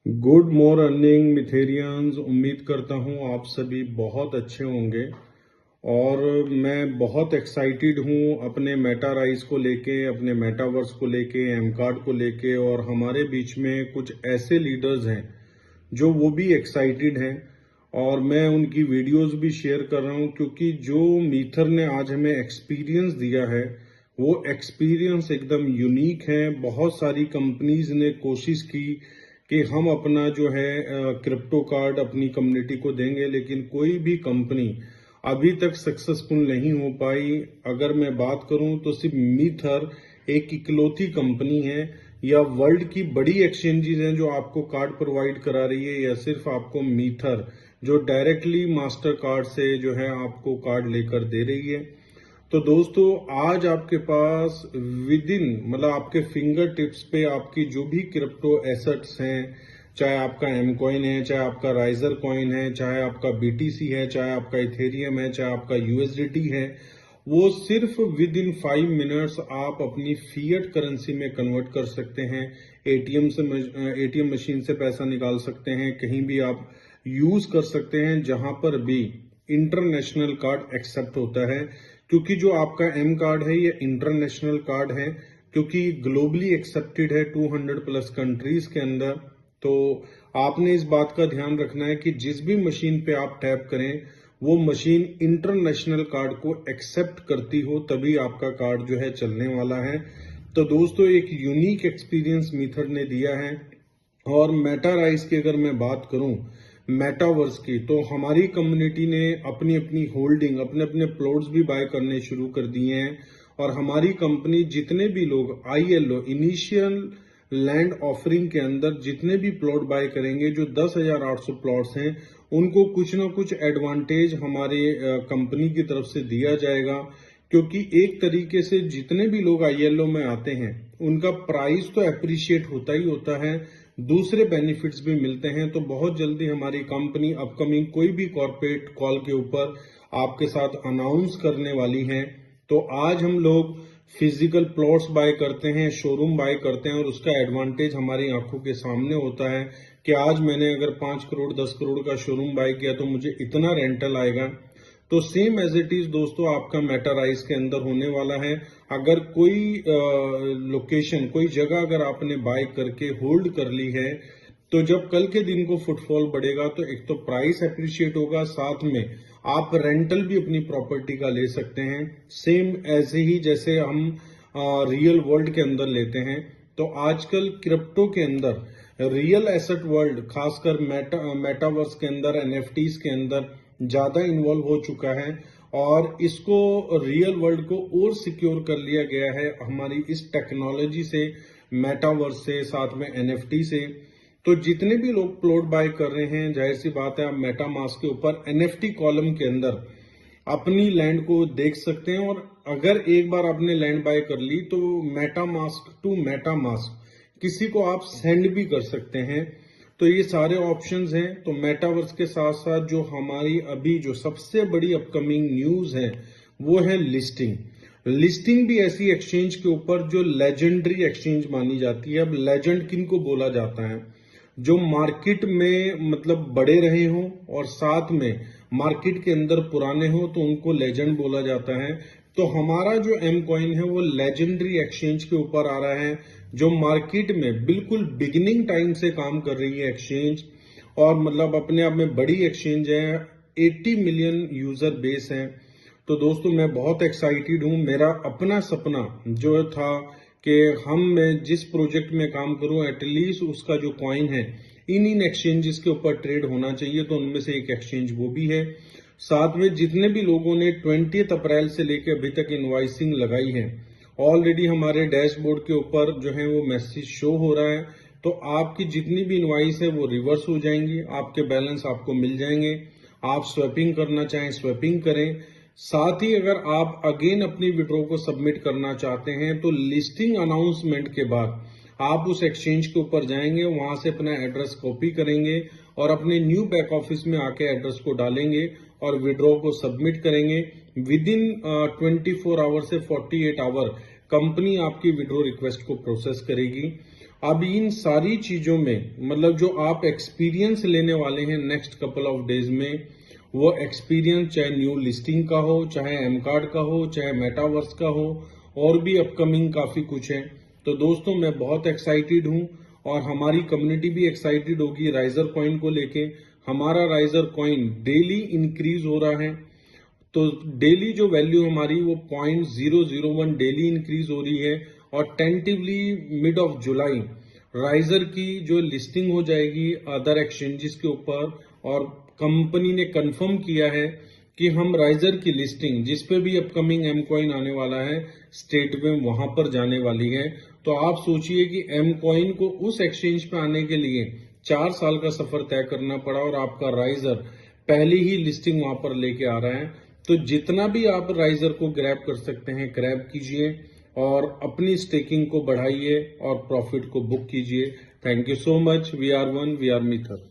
Good morning मिथेरियंस। उम्मीद करता हूँ आप सभी बहुत अच्छे होंगे और मैं बहुत एक्साइटेड हूँ अपने मेटा राइज को लेके, अपने मेटावर्स को लेके, एम कार्ड को लेके। और हमारे बीच में कुछ ऐसे लीडर्स हैं जो वो भी एक्साइटेड हैं और मैं उनकी वीडियोस भी शेयर कर रहा हूँ, क्योंकि जो मीथर ने आज हमें एक्सपीरियंस दिया है वो एक्सपीरियंस एकदम यूनिक है। बहुत सारी कंपनीज ने कोशिश की कि हम अपना जो है क्रिप्टो कार्ड अपनी कम्युनिटी को देंगे, लेकिन कोई भी कंपनी अभी तक सक्सेसफुल नहीं हो पाई। अगर मैं बात करूं तो सिर्फ मीथर एक इकलौती कंपनी है, या वर्ल्ड की बड़ी एक्सचेंजेस हैं जो आपको कार्ड प्रोवाइड करा रही है, या सिर्फ आपको मीथर जो डायरेक्टली मास्टर कार्ड से जो है आपको कार्ड लेकर दे रही है। तो दोस्तों, आज आपके पास विद इन मतलब आपके फिंगर टिप्स पे आपकी जो भी क्रिप्टो एसेट्स हैं, चाहे आपका एम कॉइन है, चाहे आपका राइजर कॉइन है, चाहे आपका बीटीसी है, चाहे आपका इथेरियम है, चाहे आपका यूएसडीटी है, वो सिर्फ विद इन 5 मिनट्स आप अपनी फिएट करेंसी में कन्वर्ट कर सकते हैं। एटीएम मशीन से पैसा निकाल सकते हैं, कहीं भी आप यूज कर सकते हैं जहां पर भी इंटरनेशनल कार्ड एक्सेप्ट होता है। क्योंकि जो आपका एम कार्ड है ये इंटरनेशनल कार्ड है, क्योंकि ग्लोबली एक्सेप्टेड है 200 प्लस कंट्रीज के अंदर। तो आपने इस बात का ध्यान रखना है कि जिस भी मशीन पे आप टैप करें वो मशीन इंटरनेशनल कार्ड को एक्सेप्ट करती हो, तभी आपका कार्ड जो है चलने वाला है। तो दोस्तों, एक यूनिक एक्सपीरियंस मीथर ने दिया है। और मेटा राइज की अगर मैं बात करूं, मेटावर्स की, तो हमारी कम्युनिटी ने अपनी अपनी होल्डिंग, अपने अपने प्लॉट्स भी बाय करने शुरू कर दिए हैं। और हमारी कंपनी जितने भी लोग आईएलओ इनिशियल लैंड ऑफरिंग के अंदर जितने भी प्लॉट बाय करेंगे, जो 10,800 प्लॉट्स हैं, उनको कुछ ना कुछ एडवांटेज हमारे कंपनी की तरफ से दिया जाएगा। क्योंकि एक तरीके से जितने भी लोग आईएलओ में आते हैं उनका प्राइस तो अप्रिशिएट होता ही होता है, दूसरे बेनिफिट्स भी मिलते हैं। तो बहुत जल्दी हमारी कंपनी अपकमिंग कोई भी कॉर्पोरेट कॉल के ऊपर आपके साथ अनाउंस करने वाली है। तो आज हम लोग फिजिकल प्लॉट्स बाय करते हैं, शोरूम बाय करते हैं, और उसका एडवांटेज हमारी आंखों के सामने होता है कि आज मैंने अगर 5 करोड़ 10 करोड़ का शोरूम बाय किया तो मुझे इतना रेंटल आएगा। तो सेम एज इट इज दोस्तों आपका मेटा राइज के अंदर होने वाला है। अगर कोई लोकेशन, कोई जगह अगर आपने बाय करके होल्ड कर ली है, तो जब कल के दिन को फुटफॉल बढ़ेगा तो एक तो प्राइस अप्रिशिएट होगा, साथ में आप रेंटल भी अपनी प्रॉपर्टी का ले सकते हैं, सेम ऐसे ही जैसे हम रियल वर्ल्ड के अंदर लेते हैं। तो आजकल क्रिप्टो के अंदर रियल एसेट वर्ल्ड, खासकर मेटावर्स के अंदर, एनएफटीज के अंदर ज्यादा इन्वॉल्व हो चुका है, और इसको रियल वर्ल्ड को और सिक्योर कर लिया गया है हमारी इस टेक्नोलॉजी से, मेटावर्स से, साथ में एनएफटी से। तो जितने भी लोग प्लॉट बाय कर रहे हैं, जाहिर सी बात है आप मेटा मास्क के ऊपर एनएफटी कॉलम के अंदर अपनी लैंड को देख सकते हैं। और अगर एक बार आपने लैंड बाय कर ली तो MetaMask to MetaMask किसी को आप सेंड भी कर सकते हैं। तो ये सारे ऑप्शंस हैं। तो मेटावर्स के साथ साथ जो हमारी अभी जो सबसे बड़ी अपकमिंग न्यूज है वो है लिस्टिंग। लिस्टिंग भी ऐसी एक्सचेंज के ऊपर जो लेजेंडरी एक्सचेंज मानी जाती है। अब लेजेंड किन को बोला जाता है? जो मार्केट में मतलब बड़े रहे हों और साथ में मार्केट के अंदर पुराने हो, तो उनको लेजेंड बोला जाता है। तो हमारा जो एम कॉइन है वो लेजेंडरी एक्सचेंज के ऊपर आ रहा है, जो मार्केट में बिल्कुल बिगिनिंग टाइम से काम कर रही है एक्सचेंज, और मतलब अपने आप में बड़ी एक्सचेंज है, 80 मिलियन यूजर बेस है। तो दोस्तों, मैं बहुत एक्साइटेड हूं। मेरा अपना सपना जो था कि मैं जिस प्रोजेक्ट में काम करूं एटलीस्ट उसका जो कॉइन है इन एक्सचेंजेस के ऊपर ट्रेड होना चाहिए। तो उनमें से एक एक्सचेंज वो भी है। साथ में जितने भी लोगों ने 20 अप्रैल से लेकर अभी तक इनवॉइसिंग लगाई है, ऑलरेडी हमारे डैशबोर्ड के ऊपर जो है वो मैसेज शो हो रहा है। तो आपकी जितनी भी इनवॉइस है वो रिवर्स हो जाएंगी, आपके बैलेंस आपको मिल जाएंगे। आप स्वैपिंग करना चाहें स्वैपिंग करें। साथ ही अगर आप अगेन अपनी विड्रॉ को सबमिट करना चाहते हैं तो लिस्टिंग अनाउंसमेंट के बाद आप उस एक्सचेंज के ऊपर जाएंगे, वहां से अपना एड्रेस कॉपी करेंगे और अपने न्यू बैक ऑफिस में आके एड्रेस को डालेंगे और विड्रॉ को सबमिट करेंगे। विद इन 24 आवर से 48 आवर कंपनी आपकी विड्रॉ रिक्वेस्ट को प्रोसेस करेगी। अब इन सारी चीजों में मतलब जो आप एक्सपीरियंस लेने वाले हैं नेक्स्ट कपल ऑफ डेज में, वो एक्सपीरियंस चाहे न्यू लिस्टिंग का हो, चाहे एम कार्ड का हो, चाहे मेटावर्स का हो, और भी अपकमिंग काफी कुछ है। तो दोस्तों मैं बहुत एक्साइटेड हूं और हमारी कम्युनिटी भी एक्साइटेड होगी राइजर कॉइन को लेके। हमारा राइजर कॉइन डेली इंक्रीज हो रहा है, तो डेली जो वैल्यू हमारी वो 0.001 डेली इंक्रीज हो रही है, और tentatively mid of July riser की जो लिस्टिंग हो जाएगी अदर एक्सचेंजेस के ऊपर, और कंपनी ने कंफर्म किया है कि हम राइजर की लिस्टिंग जिस पे भी अपकमिंग एम कॉइन आने वाला है स्टेट में वहां पर जाने वाली है। तो आप सोचिए कि एम कॉइन को उस एक्सचेंज पे आने के लिए 4 साल का सफर तय करना पड़ा, और आपका राइजर पहली ही लिस्टिंग वहां पर लेके आ रहा है। तो जितना भी आप राइजर को ग्रैब कर सकते हैं ग्रैब कीजिए और अपनी स्टेकिंग को बढ़ाइए और प्रॉफिट को बुक कीजिए। Thank you so much. We are one, we are मिथर।